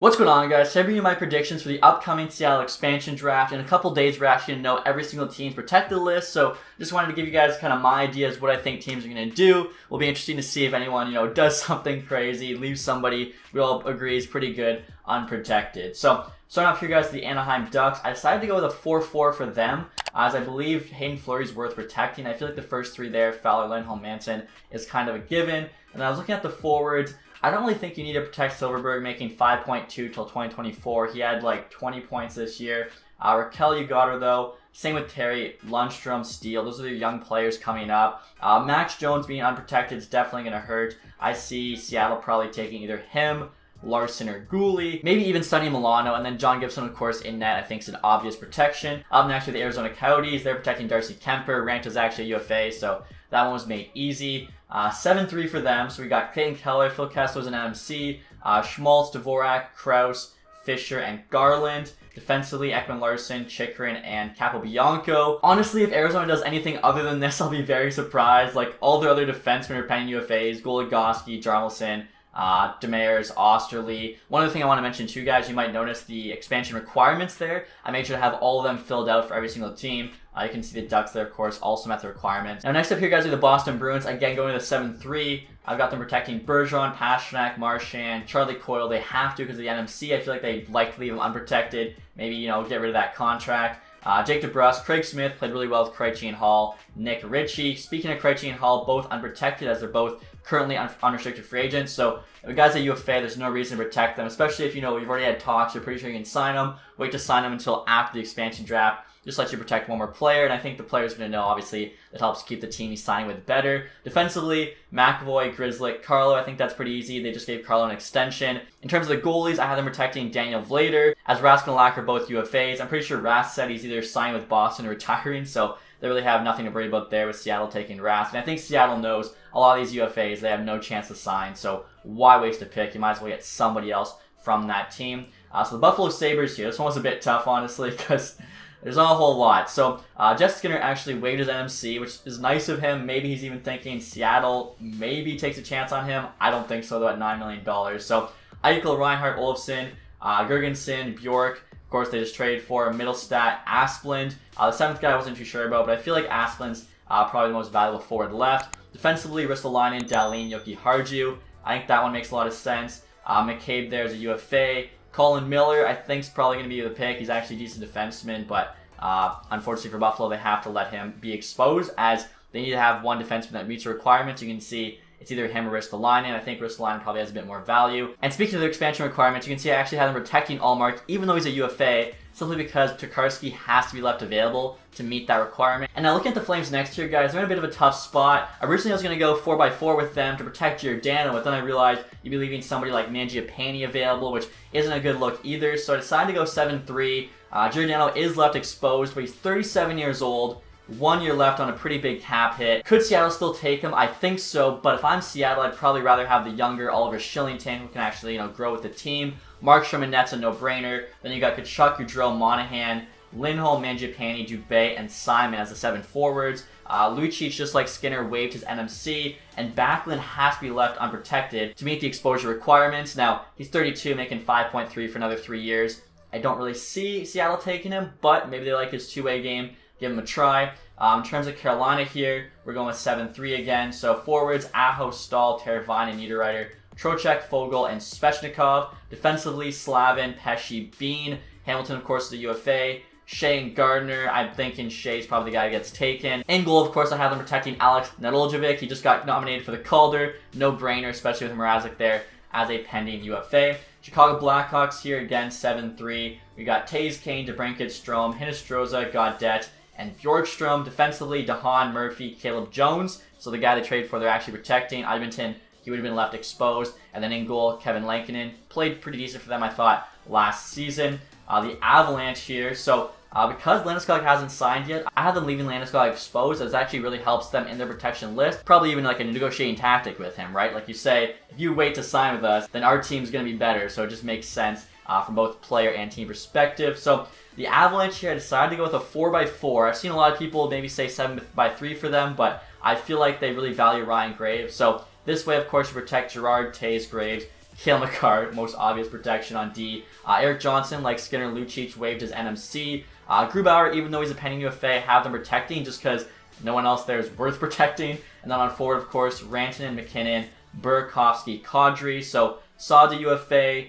What's going on, guys? Today I'm bringing you my predictions for the upcoming Seattle Expansion Draft. In a couple days, we're actually going to know every single team's protected list, so just wanted to give you guys kind of my ideas what I think teams are going to do. Will be interesting to see if anyone, does something crazy, leaves somebody we all agree is pretty good unprotected. So, starting off here, guys, the Anaheim Ducks. I decided to go with a 4-4 for them, as I believe Hayden Fleury's worth protecting. I feel like the first three there, Fowler, Lindholm, Manson, is kind of a given. And I was looking at the forwards. I don't really think you need to protect Silverberg, making 5.2 till 2024. He had like 20 points this year. Raquel, you got her though. Same with Terry, Lundstrom, Steele. Those are the young players coming up. Max Jones being unprotected is definitely going to hurt. I see Seattle probably taking either him, Larson, or Gooley. Maybe even Sonny Milano. And then John Gibson, of course, in net, I think is an obvious protection. Up next with the Arizona Coyotes. They're protecting Darcy Kemper. Rant is actually a UFA, so that one was made easy. 7-3 for them. So we got Clayton Keller, Phil Kessel's an NMC, Schmaltz, Dvorak, Krause, Fisher, and Garland. Defensively, Ekman Larson, Chikrin, and Capobianco. Honestly, if Arizona does anything other than this, I'll be very surprised. Like, all their other defensemen are pending UFAs, Goligoski, Jarmelson, Demers, Osterley. One other thing I want to mention too, guys, you might notice the expansion requirements there. I made sure to have all of them filled out for every single team. You can see the Ducks there, of course, also met the requirements. Now, next up here, guys, are the Boston Bruins. Again, going to the 7-3. I've got them protecting Bergeron, Pastrnak, Marchand, Charlie Coyle. They have to because of the NMC. I feel like they'd like to leave him unprotected. Maybe, get rid of that contract. Jake DeBrusk, Craig Smith played really well with Krejci and Hall. Nick Ritchie. Speaking of Krejci and Hall, both unprotected as they're both currently unrestricted free agents. So if a guy's at UFA, there's no reason to protect them, especially if you've already had talks, you're pretty sure you can sign them. Wait to sign them until after the expansion draft. Just let you protect one more player, and I think the player's going to know, obviously, that helps keep the team he's signing with better. Defensively, McAvoy, Grzelcyk, Carlo, I think that's pretty easy. They just gave Carlo an extension. In terms of the goalies, I have them protecting Daniel Vlader, as Rask and Lack are both UFAs. I'm pretty sure Rask said he's either signed with Boston or retiring, so they really have nothing to worry about there with Seattle taking Rask. And I think Seattle knows a lot of these UFAs, they have no chance to sign, so why waste a pick? You might as well get somebody else from that team. So the Buffalo Sabres here, this one was a bit tough, honestly, because there's not a whole lot. So, Jeff Skinner actually waived his NMC, which is nice of him. Maybe he's even thinking Seattle maybe takes a chance on him. I don't think so, though, at $9 million. So, Eichel, Reinhart, Olofsson, Gergensen, Bjork. Of course, they just traded for Middlestat, Asplund. The seventh guy I wasn't too sure about, but I feel like Asplund's probably the most valuable forward left. Defensively, Ristolainen, Dahlin, Yoki Harju. I think that one makes a lot of sense. McCabe there is a UFA. Colin Miller, I think, is probably going to be the pick. He's actually a decent defenseman, but unfortunately for Buffalo, they have to let him be exposed as they need to have one defenseman that meets the requirements. You can see it's either him or Ristolainen. I think Ristolainen probably has a bit more value. And speaking of the expansion requirements, you can see I actually have them protecting Allmark, even though he's a UFA, simply because Tokarski has to be left available to meet that requirement. And now looking at the Flames next year, guys, they're in a bit of a tough spot. Originally, I was going to go 4x4 with them to protect Giordano, but then I realized you'd be leaving somebody like Mangiapane available, which isn't a good look either. So I decided to go 7-3. Giordano is left exposed, but he's 37 years old. 1 year left on a pretty big cap hit. Could Seattle still take him? I think so, but if I'm Seattle, I'd probably rather have the younger Oliver Shillington, who can actually, grow with the team. Markstrom and Net's a no-brainer. Then you got Kachuk, Goudreau, Monahan, Lindholm, Mangiapane, Dubé, and Simon as the 7 forwards. Lucic, just like Skinner, waived his NMC, and Backlund has to be left unprotected to meet the exposure requirements. Now, he's 32, making 5.3 for another 3 years. I don't really see Seattle taking him, but maybe they like his two-way game. Give him a try. In terms of Carolina here, we're going with 7-3 again. So forwards, Aho, Stahl, Teravainen, and Niederreiter, Trocheck, Fogel, and Svechnikov. Defensively, Slavin, Pesci, Bean. Hamilton, of course, is the UFA. Shea and Gardner. I'm thinking Shea's probably the guy who gets taken. In goal, of course, I have them protecting Alex Nedoljevic. He just got nominated for the Calder. No-brainer, especially with Mrazek there as a pending UFA. Chicago Blackhawks here, again, 7-3. We got Taze, Kane, DeBrincat, Strome, Hinostroza, Gaudette, and Bjorkstrom. Defensively, DeHaan, Murphy, Caleb Jones. So the guy they traded for, they're actually protecting. Edmonton, he would have been left exposed. And then in goal, Kevin Lankinen. Played pretty decent for them, I thought, last season. The Avalanche here. So because Landeskog hasn't signed yet, I have them leaving Landeskog exposed, as it actually really helps them in their protection list. Probably even like a negotiating tactic with him, right? Like you say, if you wait to sign with us, then our team's going to be better. So it just makes sense from both player and team perspective. So the Avalanche here, I decided to go with a 4x4. I've seen a lot of people maybe say 7x3 for them, but I feel like they really value Ryan Graves. So this way, of course, you protect Gerard, Taze, Graves, Cale Makar, most obvious protection on D. Eric Johnson, like Skinner, Lucic waived his NMC. Grubauer, even though he's a pending UFA, have them protecting just because no one else there is worth protecting. And then on forward, of course, Rantanen, McKinnon, Burakovsky, Kadri. So saw the UFA,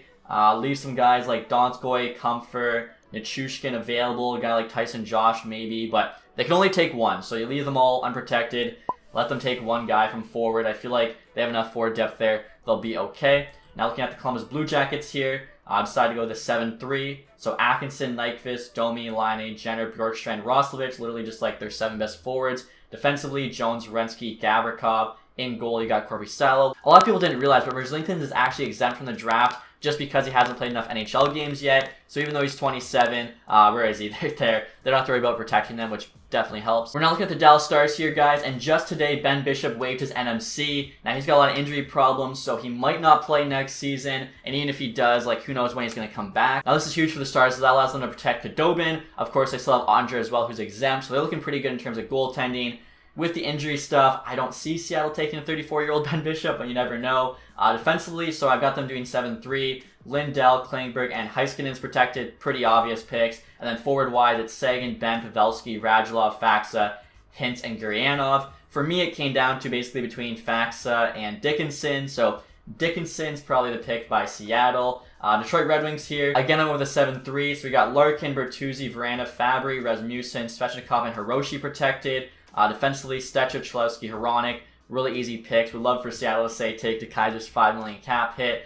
leave some guys like Donskoy, Comfort, Nichushkin available, a guy like Tyson Josh maybe, but they can only take one. So you leave them all unprotected, let them take one guy from forward. I feel like they have enough forward depth there. They'll be okay. Now looking at the Columbus Blue Jackets here, decided to go with the 7-3. So Atkinson, Nyquist, Domi, Laine, Jenner, Bjorkstrand, Roslovic, literally just like their 7 best forwards. Defensively, Jones, Renski, Gavrikov. In goal, you got Corby Salo. A lot of people didn't realize, but Merzlikins is actually exempt from the draft just because he hasn't played enough NHL games yet. So even though he's 27, where is he? They're there. They don't have to worry about protecting them, which definitely helps. We're now looking at the Dallas Stars here, guys, and just today, Ben Bishop waived his NMC. Now, he's got a lot of injury problems, so he might not play next season, and even if he does, like, who knows when he's going to come back. Now, this is huge for the Stars, so that allows them to protect Khudobin. Of course, they still have Andre as well, who's exempt, so they're looking pretty good in terms of goaltending. With the injury stuff, I don't see Seattle taking a 34-year-old Ben Bishop, but you never know. Defensively, so I've got them doing 7-3. Lindell, Klingberg, and Heiskanen's protected. Pretty obvious picks. And then forward-wise, it's Sagan, Ben, Pavelski, Radulov, Faksa, Hintz, and Gurianov. For me, it came down to basically between Faksa and Dickinson. So Dickinson's probably the pick by Seattle. Detroit Red Wings here. Again, I'm with a 7-3. So we got Larkin, Bertuzzi, Veranda, Fabry, Rasmussen, Svechnikov, and Hiroshi protected. Defensively, Stetcher, Cholowski, Hronek. Really easy picks. Would love for Seattle to say take DeKaiser's $5 million cap hit.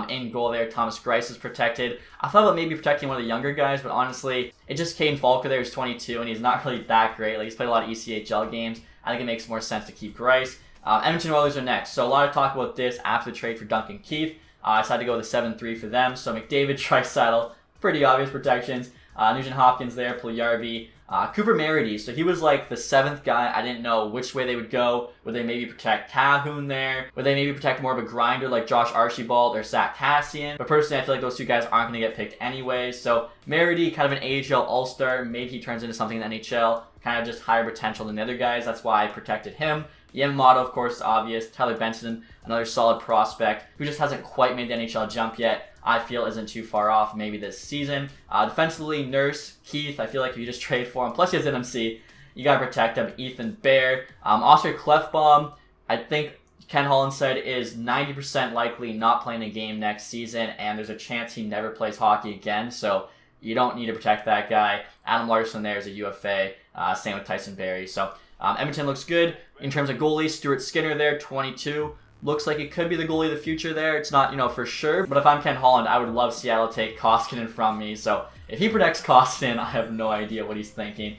In goal there, Thomas Greiss is protected. I thought about maybe protecting one of the younger guys, but honestly, it just Kane Falker there. He's 22, and he's not really that great. Like, he's played a lot of ECHL games. I think it makes more sense to keep Greiss. Edmonton Oilers are next. So a lot of talk about this after the trade for Duncan Keith. I decided to go with the 7-3 for them. So McDavid, Draisaitl, pretty obvious protections. Nugent Hopkins there, Puljujarvi. Cooper Meredy, so he was like the 7th guy. I didn't know which way they would go. Would they maybe protect Calhoun there? Would they maybe protect more of a grinder like Josh Archibald or Zach Kassian? But personally, I feel like those two guys aren't going to get picked anyway. So Meredy, kind of an AHL all-star. Maybe he turns into something in the NHL. Kind of just higher potential than the other guys. That's why I protected him. Yamamoto, of course, obvious. Tyler Benson, another solid prospect who just hasn't quite made the NHL jump yet. I feel isn't too far off maybe this season. Defensively, Nurse, Keith, I feel like if you just trade for him, plus he has NMC, you got to protect him. Ethan Bear. Oscar Klefbom, I think Ken Holland said is 90% likely not playing a game next season, and there's a chance he never plays hockey again, so you don't need to protect that guy. Adam Larson there is a UFA, same with Tyson Barrie. So Edmonton looks good. In terms of goalies, Stuart Skinner there, 22. Looks like it could be the goalie of the future there. It's not, for sure. But if I'm Ken Holland, I would love Seattle to take Koskinen from me. So if he protects Koskinen, I have no idea what he's thinking.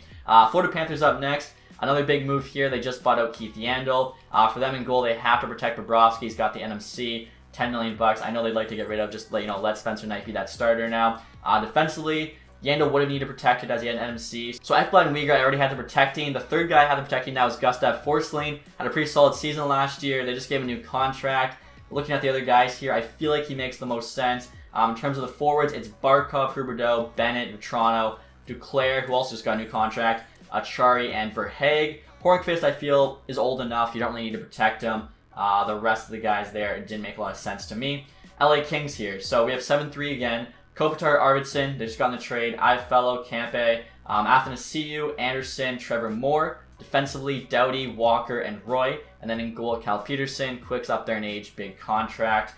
Florida Panthers up next. Another big move here. They just bought out Keith Yandel. For them in goal, they have to protect Bobrovsky. He's got the NMC, $10 million. I know they'd like to get rid of, just let Spencer Knight be that starter now. Defensively, Yandel would have needed protected as he had an NMC. So Ekblad and Weegar I already had the protecting. The third guy I had the protecting now is Gustav Forsling. Had a pretty solid season last year. They just gave him a new contract. Looking at the other guys here, I feel like he makes the most sense. In terms of the forwards, it's Barkov, Huberdeau, Bennett, Vetrano, Duclair, who also just got a new contract, Achari, and Verhaeghe. Hornqvist, I feel, is old enough. You don't really need to protect him. The rest of the guys there, it didn't make a lot of sense to me. LA Kings here. So we have 7-3 again. Kopitar, Arvidsson, they just got in the trade. Ifello, Campe, Athanasiou, Anderson, Trevor Moore. Defensively, Doughty, Walker, and Roy. And then in goal, Cal Peterson. Quick's up there in age, big contract.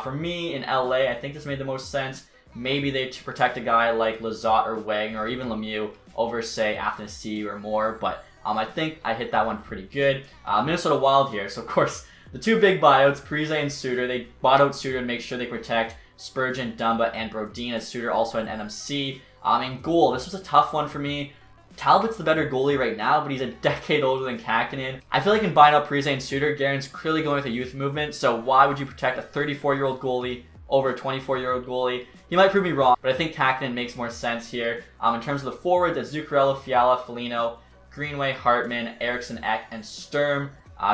For me, in LA, I think this made the most sense. Maybe they protect a guy like Lizotte or Wagner or even Lemieux over, say, Athanasiou or Moore. But I think I hit that one pretty good. Minnesota Wild here. So, of course, the two big buyouts, Parise and Suter. They bought out Suter to make sure they protect Spurgeon, Dumba, and Brodin, as Suter also had an NMC. In goal, this was a tough one for me. Talbot's the better goalie right now, but he's a decade older than Kakkonen. I feel like in buying out Parise and Suter, Guerin's clearly going with a youth movement, so why would you protect a 34-year-old goalie over a 24-year-old goalie? He might prove me wrong, but I think Kakkonen makes more sense here. In terms of the forwards, it's Zuccarello, Fiala, Foligno, Greenway, Hartman, Eriksson, Ek, and Sturm.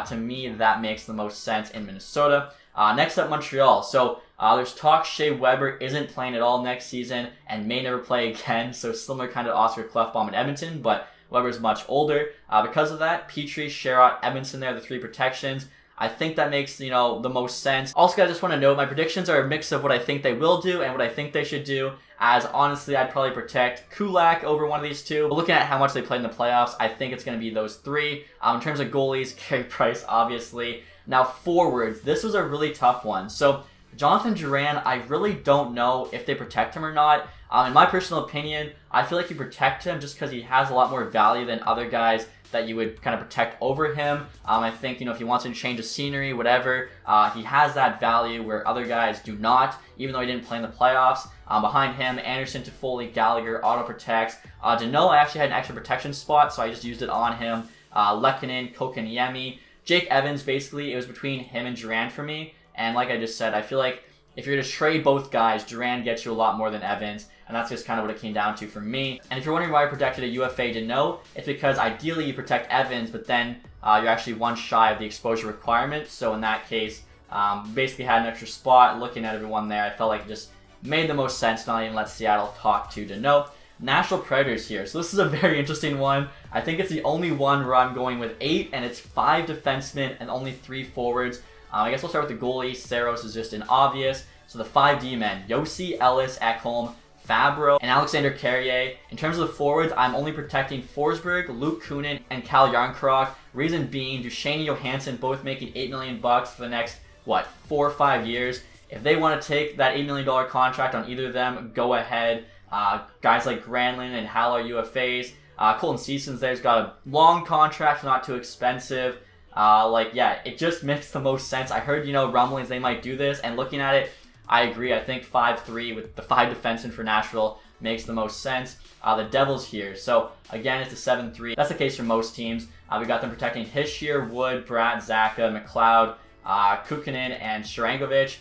To me, that makes the most sense in Minnesota. Next up, Montreal. So there's talk Shea Weber isn't playing at all next season and may never play again. So similar kind of Oscar Klefbom in Edmonton, but Weber's much older. Because of that, Petrie, Sherratt, Edmondson there, the three protections. I think that makes, the most sense. Also, guys, I just want to note my predictions are a mix of what I think they will do and what I think they should do, as honestly, I'd probably protect Kulak over one of these two. But looking at how much they played in the playoffs, I think it's going to be those three. In terms of goalies, Carey Price, obviously. Now, forwards, this was a really tough one. So, Jonathan Duran, I really don't know if they protect him or not. In my personal opinion, I feel like you protect him just because he has a lot more value than other guys that you would kind of protect over him. I think, if he wants to change the scenery, whatever, he has that value where other guys do not, even though he didn't play in the playoffs. Behind him, Anderson, Toffoli, Gallagher, auto protects. Deneau, I actually had an extra protection spot, so I just used it on him. Lehkonen, Kotkaniemi. Jake Evans, basically, it was between him and Duran for me. And like I just said, I feel like if you're going to trade both guys, Duran gets you a lot more than Evans. And that's just kind of what it came down to for me. And if you're wondering why I protected a UFA Deneau, it's because ideally you protect Evans, but then you're actually one shy of the exposure requirement. So in that case, basically had an extra spot. Looking at everyone there, I felt like it just made the most sense not even let Seattle talk to Deneau. Nashville Predators here. So this is a very interesting one. I think it's the only one where I'm going with 8, and it's 5 defensemen and only 3 forwards. I guess we'll start with the goalie. Saros is just an obvious. So the 5 D-men, Yossi, Ellis, Ekholm, Fabro, and Alexander Carrier. In terms of the forwards, I'm only protecting Forsberg, Luke Kunin, and Cal Yarncroc. Reason being, Duchesne and Johansson both making $8 million for the next, 4 or 5 years. If they want to take that $8 million contract on either of them, go ahead. Guys like Granlund and Hall are UFAs. Colton Ceason's there's got a long contract, not too expensive. It just makes the most sense. I heard, rumblings they might do this, and looking at it, I agree. I think 5-3 with the 5 defensemen for Nashville makes the most sense. The Devils here. So, again, it's a 7-3. That's the case for most teams. We got them protecting Hischier, Wood, Bratt, Zaka, McLeod, Kukkonen, and Sharangovich.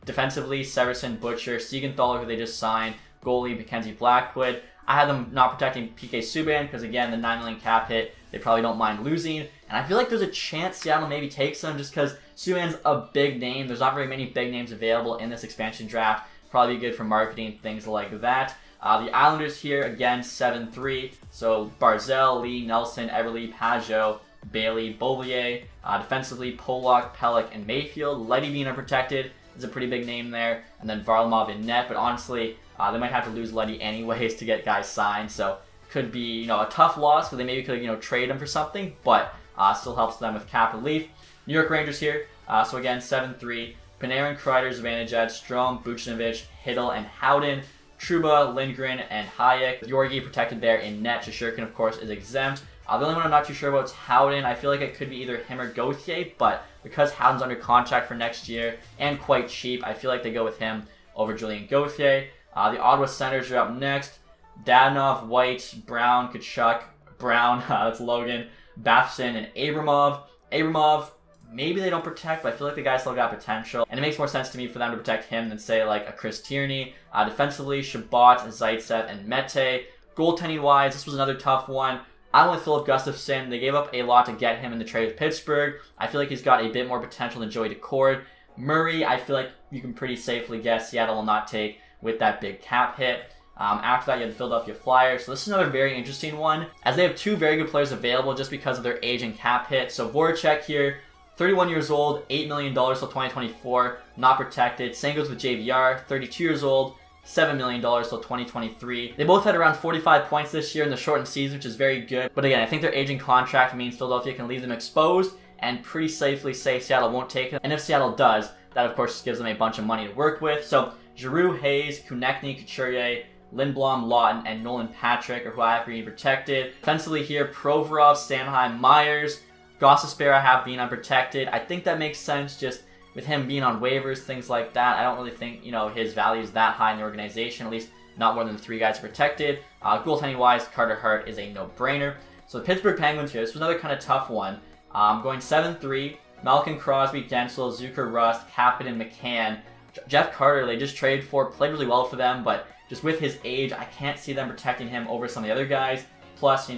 Defensively, Severson, Butcher, Siegenthaler, who they just signed, goalie, Mackenzie Blackwood. I had them not protecting PK Subban because, again, the $9 million cap hit, they probably don't mind losing. And I feel like there's a chance Seattle maybe takes them just because Subban's a big name. There's not very many big names available in this expansion draft. Probably good for marketing, things like that. The Islanders here, again, 7-3. So Barzell, Lee, Nelson, Everly, Pajot, Bailey, Beauvillier. Defensively, Pollock, Pellick, and Mayfield. Letty being unprotected is a pretty big name there. And then Varlamov in net. But honestly, they might have to lose Letty anyways to get guys signed. So could be, a tough loss because they maybe could, trade him for something. But still helps them with cap relief. New York Rangers here. So again, 7-3. Panarin, Kreider, Zibanejad, Strome, Buchnevich, Hiddle, and Howden. Trouba, Lindgren, and Hayek. Yorgi protected there in net. Shesterkin, of course, is exempt. The only one I'm not too sure about is Howden. I feel like it could be either him or Gauthier, but because Howden's under contract for next year and quite cheap, I feel like they go with him over Julian Gauthier. The Ottawa Senators are up next. Dadonov, White, Brown, Kachuk, Brown, that's Logan, Bathson, and Abramov. Abramov, maybe they don't protect, but I feel like the guy still got potential. And it makes more sense to me for them to protect him than, say, like a Chris Tierney. Defensively, Shabbat, Zaitsev, and Mete. Goaltending-wise, this was another tough one. I went with Philip Gustafsson. They gave up a lot to get him in the trade with Pittsburgh. I feel like he's got a bit more potential than Joey Decord. Murray, I feel like you can pretty safely guess Seattle will not take with that big cap hit. After that, you have the Philadelphia Flyers. So this is another very interesting one, as they have 2 very good players available just because of their age and cap hit. So Voracek here, 31 years old, $8 million till 2024, not protected. Same goes with JVR, 32 years old, $7 million till 2023. They both had around 45 points this year in the shortened season, which is very good. But again, I think their aging contract means Philadelphia can leave them exposed and pretty safely say Seattle won't take them. And if Seattle does, that of course gives them a bunch of money to work with. So Giroux, Hayes, Konechny, Couturier, Lindblom, Lawton, and Nolan Patrick are who I have being protected. Defensively here, Provorov, Sanheim, Myers. Gostisbehere I have being unprotected. I think that makes sense just with him being on waivers, things like that. I don't really think, his value is that high in the organization, at least not more than 3 guys protected. Goaltending-wise, Carter Hart is a no-brainer. So the Pittsburgh Penguins here, this was another kind of tough one. Going 7-3, Malkin, Crosby, Gensel, Zucker, Rust, Kapanen, McCann. Jeff Carter, they just traded for, played really well for them, but just with his age, I can't see them protecting him over some of the other guys. Plus,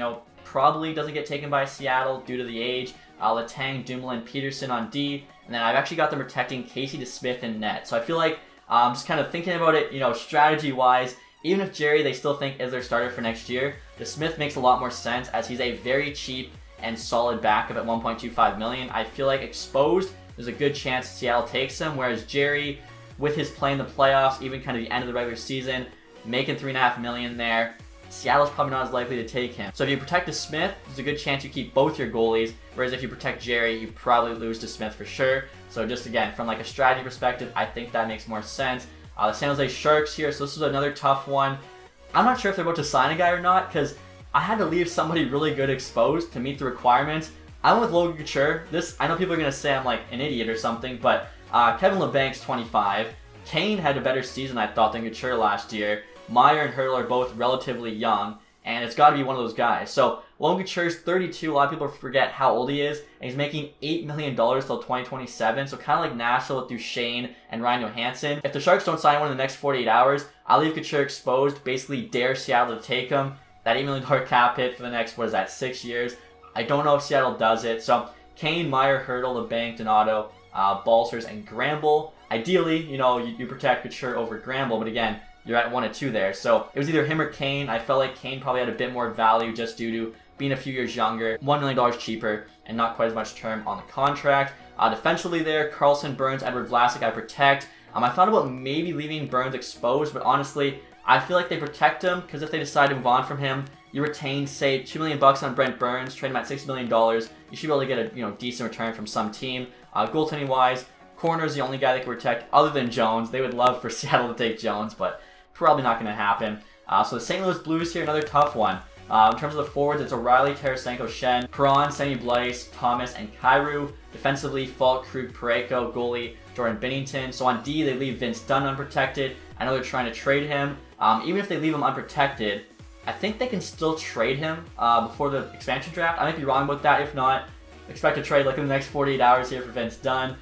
probably doesn't get taken by Seattle due to the age. Letang, Dumoulin, Peterson on D. And then I've actually got them protecting Casey DeSmith in net. So I feel like just kind of thinking about it, strategy-wise, even if Jerry they still think is their starter for next year, DeSmith makes a lot more sense as he's a very cheap and solid backup at $1.25 million. I feel like exposed, there's a good chance Seattle takes him, whereas Jerry, with his play in the playoffs, even kind of the end of the regular season, making $3.5 million there, Seattle's probably not as likely to take him. So if you protect Smith, there's a good chance you keep both your goalies, whereas if you protect Jerry, you probably lose to Smith for sure. So just again, from like a strategy perspective, I think that makes more sense. The San Jose Sharks here, so this is another tough one. I'm not sure if they're about to sign a guy or not, because I had to leave somebody really good exposed to meet the requirements. I went with Logan Couture. I know people are going to say I'm like an idiot or something, but Kevin LeBank's 25. Kane had a better season, I thought, than Couture last year. Meyer and Hurdle are both relatively young, and it's got to be one of those guys. So Logan Couture's 32. A lot of people forget how old he is, and he's making $8 million till 2027. So kind of like Nashville with Duchesne and Ryan Johansson. If the Sharks don't sign one in the next 48 hours, I'll leave Couture exposed, basically dare Seattle to take him. That $8 million cap hit for the next, 6 years. I don't know if Seattle does it. So Kane, Meyer, Hurdle, LeBanc, Donato, Balsers, and Gramble. Ideally, you protect Couture over Gramble, but again, you're at 1 and 2 there. So it was either him or Kane. I felt like Kane probably had a bit more value just due to being a few years younger, $1 million cheaper, and not quite as much term on the contract. Defensively there, Carlson, Burns, Edward Vlasic, I protect. I thought about maybe leaving Burns exposed, but honestly, I feel like they protect him because if they decide to move on from him, you retain, say, $2 million on Brent Burns, trade him at $6 million. You should be able to get a decent return from some team. Goaltending wise, Corner is the only guy they can protect other than Jones. They would love for Seattle to take Jones, but probably not going to happen. So the St. Louis Blues here, another tough one. In terms of the forwards, it's O'Reilly, Tarasenko, Shen, Perron, Sammy Blais, Thomas, and Kyrou. Defensively, Falk, Krug, Parayko, goalie, Jordan Binnington. So on D, they leave Vince Dunn unprotected. I know they're trying to trade him. Even if they leave him unprotected, I think they can still trade him before the expansion draft. I might be wrong about that. If not, expect to trade like in the next 48 hours here for Vince Dunn.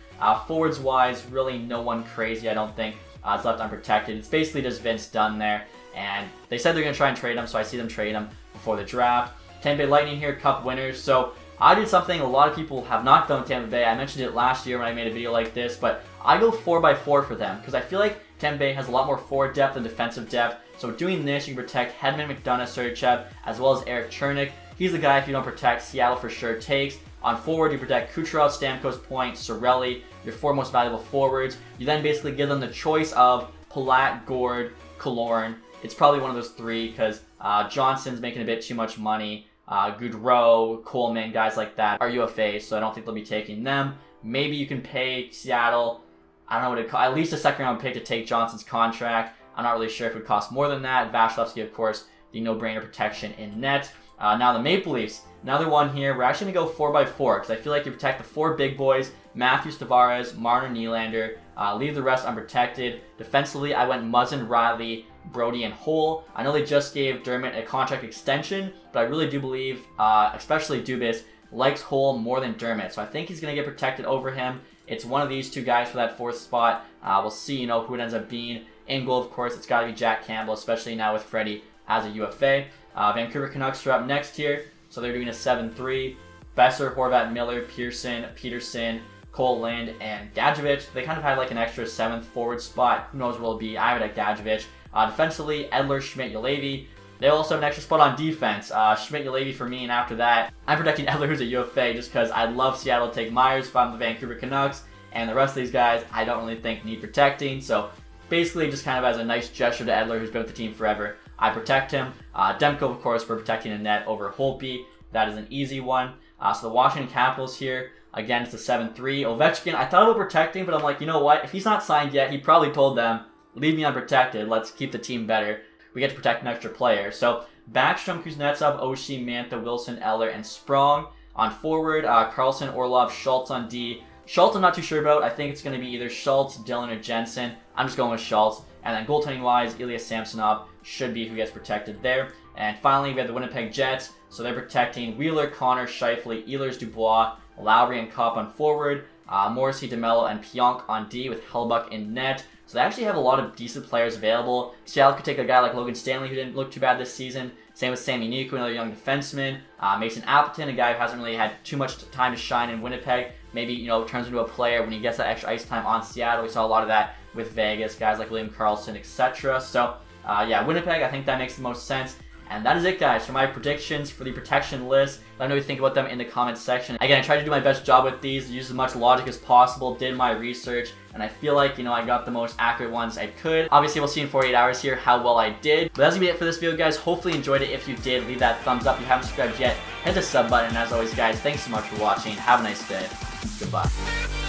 Forwards-wise, really no one crazy, I don't think, is left unprotected. It's basically just Vince Dunn there. And they said they're going to try and trade him, so I see them trade him before the draft. Tampa Bay Lightning here, Cup winners. So I did something a lot of people have not done with Tampa Bay. I mentioned it last year when I made a video like this, but I go 4x4 for them because I feel like Tampa Bay has a lot more forward depth than defensive depth. So doing this, you can protect Hedman, McDonough, Sergachev, as well as Eric Chernik. He's the guy if you don't protect, Seattle for sure takes. On forward, you protect Kucherov, Stamkos, Point, Cirelli, your 4 most valuable forwards. You then basically give them the choice of Palat, Gord, Killorn. It's probably one of those 3 because Johnson's making a bit too much money. Goudreau, Coleman, guys like that are UFAs, so I don't think they'll be taking them. Maybe you can pay Seattle, I don't know what it costs, at least a second-round pick to take Johnson's contract. I'm not really sure if it would cost more than that. Vasilevsky, of course, the no-brainer protection in net. Now the Maple Leafs, another one here. We're actually going to go 4x4 because I feel like you protect the 4 big boys, Matthews, Tavares, Marner, Nylander, leave the rest unprotected. Defensively, I went Muzzin, Riley, Brody, and Hull. I know they just gave Dermott a contract extension, but I really do believe, especially Dubas, likes Hull more than Dermott. So I think he's going to get protected over him. It's one of these 2 guys for that 4th spot. We'll see, who it ends up being. In goal, of course, it's got to be Jack Campbell, especially now with Freddie as a UFA. Vancouver Canucks are up next here, so they're doing a 7-3. Besser, Horvat, Miller, Pearson, Peterson, Cole Lind, and Gadjevich. They kind of had like an extra 7th forward spot. Who knows what it'll be? I have it at Gadjevich. Defensively, Edler, Schmidt, Ulevi. They also have an extra spot on defense. Schmidt, Ulevi for me, and after that, I'm protecting Edler, who's a UFA, just because I love Seattle to take Myers if I'm the Vancouver Canucks, and the rest of these guys I don't really think need protecting. So basically, just kind of as a nice gesture to Edler, who's been with the team forever, I protect him. Demko, of course, for protecting a net over Holtby. That is an easy one. So the Washington Capitals here, again, it's a 7-3. Ovechkin, I thought about protecting, but I'm like, you know what? If he's not signed yet, he probably told them, leave me unprotected. Let's keep the team better. We get to protect an extra player. So Backstrom, Kuznetsov, Oshie, Mantha, Wilson, Eller, and Sprong. On forward, Carlson, Orlov, Schultz on D. Schultz I'm not too sure about. I think it's going to be either Schultz, Dillon, or Jensen. I'm just going with Schultz. And then goaltending-wise, Ilya Samsonov should be who gets protected there. And finally, we have the Winnipeg Jets. So they're protecting Wheeler, Connor, Scheifele, Ehlers, Dubois, Lowry, and Kopp on forward. Morrissey, DeMello, and Pionk on D with Hellbuck in net. So they actually have a lot of decent players available. Seattle could take a guy like Logan Stanley, who didn't look too bad this season. Same with Sammy Niku, another young defenseman. Mason Appleton, a guy who hasn't really had too much time to shine in Winnipeg. Maybe, turns into a player when he gets that extra ice time on Seattle. We saw a lot of that with Vegas, guys like William Karlsson, etc. So, yeah, Winnipeg, I think that makes the most sense. And that is it, guys, for my predictions for the protection list. Let me know what you think about them in the comments section. Again, I tried to do my best job with these, use as much logic as possible, did my research, and I feel like, I got the most accurate ones I could. Obviously, we'll see in 48 hours here how well I did. But that's gonna be it for this video, guys. Hopefully you enjoyed it. If you did, leave that thumbs up. If you haven't subscribed yet, hit the sub button. And as always, guys, thanks so much for watching. Have a nice day. Goodbye.